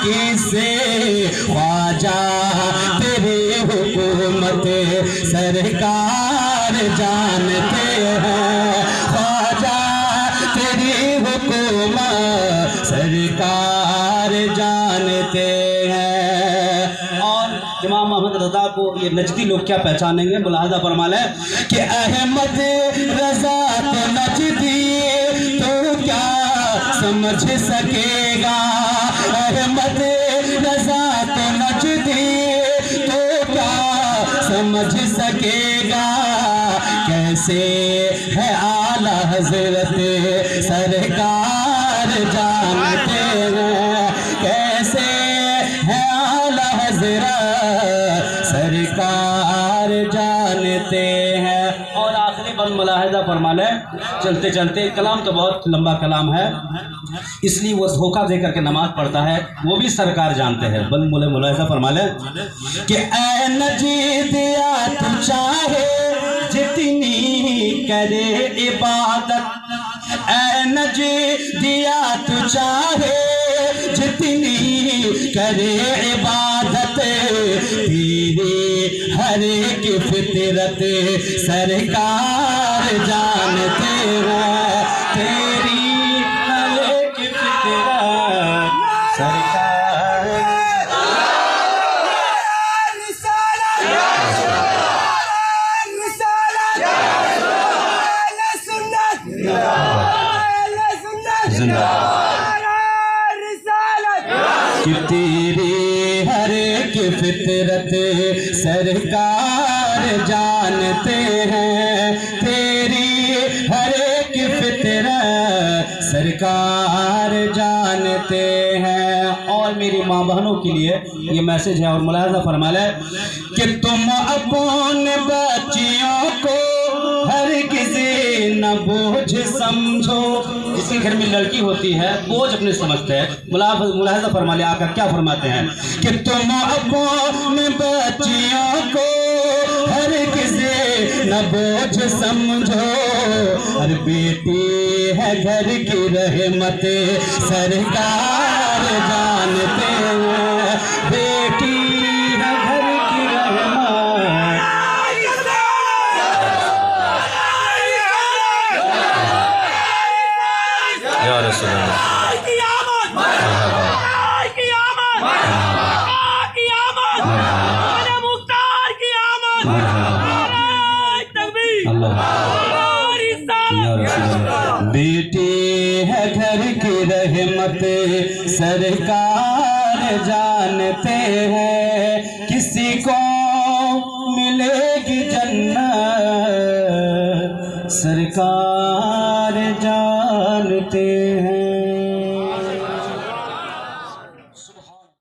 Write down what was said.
किसे ख्वाजा तेरी हुकूमत सरकार जानते हैं, ख्वाजा तेरी हुकूमत सरकार जानते हैं। और इमाम अहमद रज़ा को ये नजदी लोग क्या पहचानेंगे, मुलाहजा फरमा लें कि अहमद रज़ा तो नजदी तो क्या समझ सकेगा, अहमद रज़ा तो नजदी तो क्या समझ सकेगा, कैसे है आला हज़रत सरकार जानते हैं, कैसे है आला हज़रत सरकार जानते हैं। और आखिरी बंद मुलाहिज़ा फरमा लें चलते चलते, कलाम तो बहुत लंबा कलाम है, इसलिए वो धोखा दे करके नमाज पढ़ता है, वो भी सरकार जानते हैं। बंद मुलाहिज़ा फरमा लें कि ऐ नजीद या तू चाहे जितनी करे इबादत, ऐ नजीद या तू चाहे जितनी करे इबादत, तेरी हर एक फितरत सरकार जानते हैं, तेरी हर एक फितरत सरकार। कि तेरी हर एक फितरत सरकार जानते हैं, तेरी हर एक फितरत सरकार जानते हैं। और मेरी माँ बहनों के लिए ये मैसेज है और मुलाहिज़ा फरमा लें कि तुम अपने बच्चियों को हर किसी न बोझ समझो, जिसके घर में लड़की होती है बोझ अपने समझते हैं। मुलाहिज़ा फरमा ले आकर क्या फरमाते हैं कि तुम अपने बच्चियों को हर किसी न बोझ समझो, हर बेटी है घर की रहमत सरकार जानते हैं, बेटी है घर की रहमत। या रसूल अल्लाह बेटी है घर की रहमत सरकार जानते हैं, किसी को मिलेगी जन्नत सरकार जानते हैं।